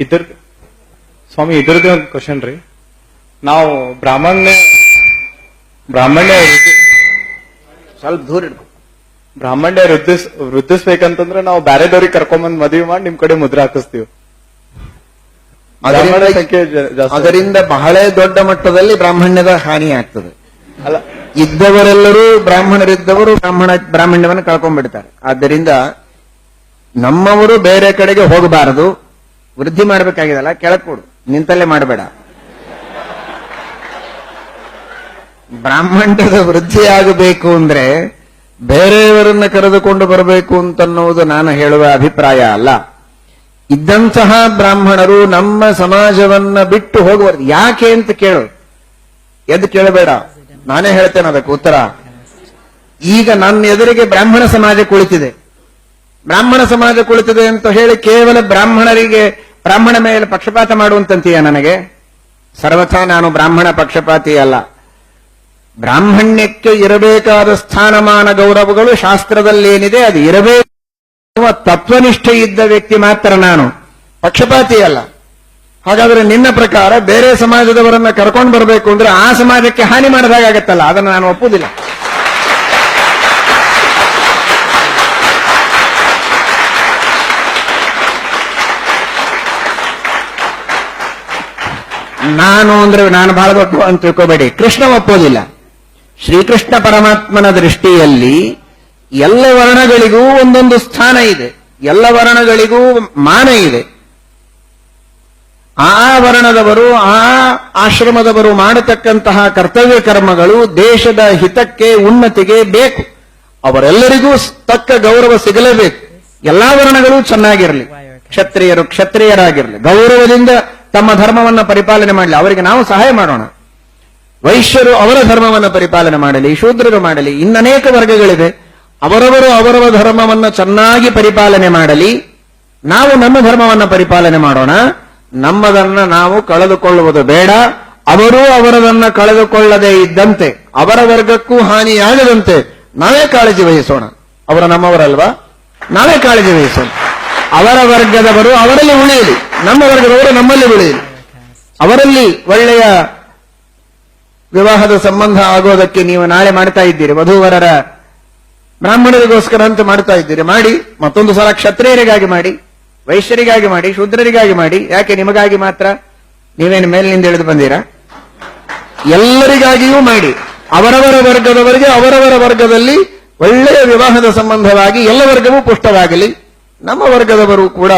ಇದ್ರ ಸ್ವಾಮಿ ಇದ್ರದ್ದು ಒಂದು ಕ್ವಶನ್ ರೀ. ನಾವು ಬ್ರಾಹ್ಮಣ್ಯ ಸ್ವಲ್ಪ ದೂರ ಇಡ್ಕೊ. ಬ್ರಾಹ್ಮಣ್ಯ ವೃದ್ಧಿಸ್ಬೇಕಂತಂದ್ರೆ ನಾವು ಬ್ಯಾರೆದವ್ರಿಗೆ ಕರ್ಕೊಂಬಂದ್ ಮದುವೆ ಮಾಡಿ ನಿಮ್ ಕಡೆ ಮುದ್ರೆ ಹಾಕಿಸ್ತೀವಿ. ಸಂಖ್ಯೆ ಜಾಸ್ತಿ. ಅದರಿಂದ ಬಹಳ ದೊಡ್ಡ ಮಟ್ಟದಲ್ಲಿ ಬ್ರಾಹ್ಮಣ್ಯದ ಹಾನಿ ಆಗ್ತದೆ. ಅಲ್ಲ, ಇದ್ದವರೆಲ್ಲರೂ ಬ್ರಾಹ್ಮಣರಿದ್ದವರು ಬ್ರಾಹ್ಮಣ್ಯವನ್ನು ಕಳ್ಕೊಂಡ್ಬಿಡ್ತಾರೆ. ಆದ್ದರಿಂದ ನಮ್ಮವರು ಬೇರೆ ಕಡೆಗೆ ಹೋಗಬಾರದು. ವೃದ್ಧಿ ಮಾಡಬೇಕಾಗಿದಲ್ಲ, ಕೆಳಕೊಡು, ನಿಂತಲ್ಲೇ ಮಾಡಬೇಡ. ಬ್ರಾಹ್ಮಣ್ಯದ ವೃದ್ಧಿ ಆಗಬೇಕು ಅಂದ್ರೆ ಬೇರೆಯವರನ್ನ ಕರೆದುಕೊಂಡು ಬರಬೇಕು ಅಂತನ್ನುವುದು ನಾನು ಹೇಳುವ ಅಭಿಪ್ರಾಯ ಅಲ್ಲ. ಇದ್ದಂತಹ ಬ್ರಾಹ್ಮಣರು ನಮ್ಮ ಸಮಾಜವನ್ನ ಬಿಟ್ಟು ಹೋಗುವರು. ಯಾಕೆ ಅಂತ ಕೇಳು, ಎದ್ದು ಕೇಳಬೇಡ, ನಾನೇ ಹೇಳ್ತೇನೆ ಅದಕ್ಕೆ ಉತ್ತರ. ಈಗ ನನ್ನ ಎದುರಿಗೆ ಬ್ರಾಹ್ಮಣ ಸಮಾಜ ಕುಳಿತಿದೆ. ಬ್ರಾಹ್ಮಣ ಸಮಾಜ ಕುಳಿತಿದೆ ಅಂತ ಹೇಳಿ ಕೇವಲ ಬ್ರಾಹ್ಮಣ ಮೇಲೆ ಪಕ್ಷಪಾತ ಮಾಡುವಂತೀಯ ನನಗೆ? ಸರ್ವಥಾ ನಾನು ಬ್ರಾಹ್ಮಣ ಪಕ್ಷಪಾತಿ ಅಲ್ಲ. ಬ್ರಾಹ್ಮಣ್ಯಕ್ಕೆ ಇರಬೇಕಾದ ಸ್ಥಾನಮಾನ ಗೌರವಗಳು ಶಾಸ್ತ್ರದಲ್ಲೇನಿದೆ ಅದು ಇರಬೇಕು. ತತ್ವನಿಷ್ಠೆ ಇದ್ದ ವ್ಯಕ್ತಿ ಮಾತ್ರ ನಾನು, ಪಕ್ಷಪಾತಿ ಅಲ್ಲ. ಹಾಗಾದ್ರೆ ನಿನ್ನ ಪ್ರಕಾರ ಬೇರೆ ಸಮಾಜದವರನ್ನ ಕರ್ಕೊಂಡು ಬರಬೇಕು ಅಂದ್ರೆ ಆ ಸಮಾಜಕ್ಕೆ ಹಾನಿ ಮಾಡಿದಾಗತ್ತಲ್ಲ, ಅದನ್ನು ನಾನು ಒಪ್ಪುವುದಿಲ್ಲ. ನಾನು ಬಹಳ ದೊಡ್ಡ ಅಂತ ತಿಳ್ಕೋಬೇಡಿ. ಕೃಷ್ಣ ಒಪ್ಪೋದಿಲ್ಲ. ಶ್ರೀಕೃಷ್ಣ ಪರಮಾತ್ಮನ ದೃಷ್ಟಿಯಲ್ಲಿ ಎಲ್ಲ ವರ್ಣಗಳಿಗೂ ಒಂದೊಂದು ಸ್ಥಾನ ಇದೆ, ಎಲ್ಲ ವರ್ಣಗಳಿಗೂ ಮಾನ ಇದೆ. ಆ ವರ್ಣದವರು, ಆ ಆಶ್ರಮದವರು ಮಾಡತಕ್ಕಂತಹ ಕರ್ತವ್ಯ ಕರ್ಮಗಳು ದೇಶದ ಹಿತಕ್ಕೆ, ಉನ್ನತಿಗೆ ಬೇಕು. ಅವರೆಲ್ಲರಿಗೂ ತಕ್ಕ ಗೌರವ ಸಿಗಲೇಬೇಕು. ಎಲ್ಲಾ ವರ್ಣಗಳು ಚೆನ್ನಾಗಿರಲಿ, ಕ್ಷತ್ರಿಯರು ಕ್ಷತ್ರಿಯರಾಗಿರಲಿ, ಗೌರವದಿಂದ ತಮ್ಮ ಧರ್ಮವನ್ನು ಪರಿಪಾಲನೆ ಮಾಡಲಿ, ಅವರಿಗೆ ನಾವು ಸಹಾಯ ಮಾಡೋಣ. ವೈಶ್ಯರು ಅವರ ಧರ್ಮವನ್ನು ಪರಿಪಾಲನೆ ಮಾಡಲಿ, ಶೂದ್ರರು ಮಾಡಲಿ, ಇನ್ನನೇಕ ವರ್ಗಗಳಿವೆ. ಅವರವರು ಅವರವ ಧರ್ಮವನ್ನು ಚೆನ್ನಾಗಿ ಪರಿಪಾಲನೆ ಮಾಡಲಿ. ನಾವು ನಮ್ಮ ಧರ್ಮವನ್ನು ಪರಿಪಾಲನೆ ಮಾಡೋಣ. ನಮ್ಮದನ್ನ ನಾವು ಕಳೆದುಕೊಳ್ಳುವುದು ಬೇಡ. ಅವರು ಅವರದನ್ನ ಕಳೆದುಕೊಳ್ಳದೆ ಇದ್ದಂತೆ, ಅವರ ವರ್ಗಕ್ಕೂ ಹಾನಿಯಾಗದಂತೆ ನಾವೇ ಕಾಳಜಿ ವಹಿಸೋಣ. ಅವರು ನಮ್ಮವರಲ್ವಾ, ನಾವೇ ಕಾಳಜಿ ವಹಿಸೋಣ. ಅವರ ವರ್ಗದವರು ಅವರಲ್ಲಿ ಉಳಿಯಲಿ, ನಮ್ಮ ವರ್ಗದವರು ನಮ್ಮಲ್ಲಿ ಉಳಿಯಲಿ. ಅವರಲ್ಲಿ ಒಳ್ಳೆಯ ವಿವಾಹದ ಸಂಬಂಧ ಆಗೋದಕ್ಕೆ ನೀವು ನಾಳೆ ಮಾಡ್ತಾ ಇದ್ದೀರಿ, ವಧೂವರರ ಬ್ರಾಹ್ಮಣರಿಗೋಸ್ಕರ ಅಂತ ಮಾಡ್ತಾ ಇದ್ದೀರಿ. ಮಾಡಿ, ಮತ್ತೊಂದು ಸಲ ಕ್ಷತ್ರಿಯರಿಗಾಗಿ ಮಾಡಿ, ವೈಶ್ಯರಿಗಾಗಿ ಮಾಡಿ, ಶೂದ್ರರಿಗಾಗಿ ಮಾಡಿ. ಯಾಕೆ ನಿಮಗಾಗಿ ಮಾತ್ರ? ನೀವೇನು ಮೇಲಿನಿಂದ ಇಳಿದು ಬಂದೀರಾ? ಎಲ್ಲರಿಗಾಗಿಯೂ ಮಾಡಿ. ಅವರವರ ವರ್ಗದವರಿಗೆ ಅವರವರ ವರ್ಗದಲ್ಲಿ ಒಳ್ಳೆಯ ವಿವಾಹದ ಸಂಬಂಧವಾಗಿ ಎಲ್ಲ ವರ್ಗವೂ ಪುಷ್ಟವಾಗಲಿ. ನಮ್ಮ ವರ್ಗದವರು ಕೂಡ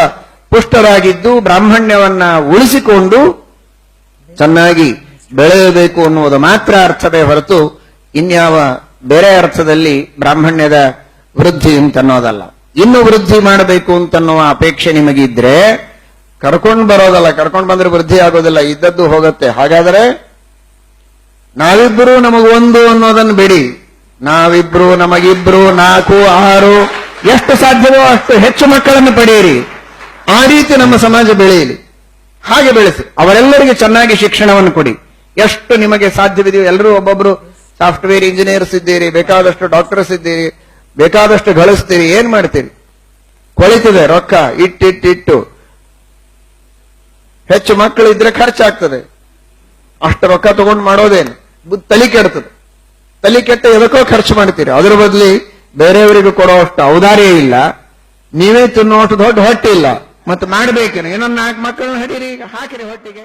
ಪುಷ್ಟರಾಗಿದ್ದು ಬ್ರಾಹ್ಮಣ್ಯವನ್ನ ಉಳಿಸಿಕೊಂಡು ಚೆನ್ನಾಗಿ ಬೆಳೆಯಬೇಕು ಅನ್ನುವುದು ಮಾತ್ರ ಅರ್ಥವೇ ಹೊರತು ಇನ್ಯಾವ ಬೇರೆ ಅರ್ಥದಲ್ಲಿ ಬ್ರಾಹ್ಮಣ್ಯದ ವೃದ್ಧಿ ಅಂತನ್ನೋದಲ್ಲ. ಇನ್ನು ವೃದ್ಧಿ ಮಾಡಬೇಕು ಅಂತನ್ನುವ ಅಪೇಕ್ಷೆ ನಿಮಗಿದ್ರೆ ಕರ್ಕೊಂಡು ಬರೋದಲ್ಲ, ಕರ್ಕೊಂಡು ಬಂದ್ರೆ ವೃದ್ಧಿ ಆಗೋದಿಲ್ಲ, ಇದ್ದದ್ದು ಹೋಗುತ್ತೆ. ಹಾಗಾದರೆ ನಾವಿಬ್ರು ನಮಗೊಂದು ಅನ್ನೋದನ್ನು ಬಿಡಿ. ನಾವಿಬ್ರು ನಮಗಿಬ್ರು 4, 6 ಎಷ್ಟು ಸಾಧ್ಯವೋ ಅಷ್ಟು ಹೆಚ್ಚು ಮಕ್ಕಳನ್ನು ಪಡೆಯಿರಿ. ಆ ರೀತಿ ನಮ್ಮ ಸಮಾಜ ಬೆಳೆಯಲಿ. ಹಾಗೆ ಬೆಳೆಸಿ. ಅವರೆಲ್ಲರಿಗೆ ಚೆನ್ನಾಗಿ ಶಿಕ್ಷಣವನ್ನು ಕೊಡಿ. ಎಷ್ಟು ನಿಮಗೆ ಸಾಧ್ಯವಿದೆಯೋ ಎಲ್ಲರೂ ಒಬ್ಬೊಬ್ರು ಸಾಫ್ಟ್ವೇರ್ ಇಂಜಿನಿಯರ್ಸ್ ಇದ್ದೀರಿ, ಬೇಕಾದಷ್ಟು ಡಾಕ್ಟರ್ಸ್ ಇದ್ದೀರಿ, ಬೇಕಾದಷ್ಟು ಗಳಿಸ್ತೀರಿ. ಏನ್ ಮಾಡ್ತೀರಿ? ಕೊಳಿತದೆ ರೊಕ್ಕ ಇಟ್ಟಿಟ್ಟು. ಹೆಚ್ಚು ಮಕ್ಕಳಿದ್ರೆ ಖರ್ಚಾಗ್ತದೆ. ಅಷ್ಟು ರೊಕ್ಕ ತಗೊಂಡು ಮಾಡೋದೇನು? ತಲೆ ಕೆಡ್ತದೆ. ತಲೆ ಕೆಟ್ಟ ಎದಕ್ಕೋ ಖರ್ಚು ಮಾಡ್ತೀರಿ. ಅದರ ಬದಲಿ ಬೇರೆಯವರಿಗೂ ಕೊಡೋಷ್ಟು ಔದಾರ್ಯ ಇಲ್ಲ, ನೀವೇ ತಿನ್ನುವಷ್ಟು ದೊಡ್ಡ ಹೊಟ್ಟೆ ಇಲ್ಲ. ಮತ್ತೆ ಮಾಡಬೇಕೇನು? ಇನ್ನೊಂದು 4 ಮಕ್ಕಳನ್ನ ಹಡೀರಿ, ಹಾಕಿರಿ ಹೊಟ್ಟಿಗೆ.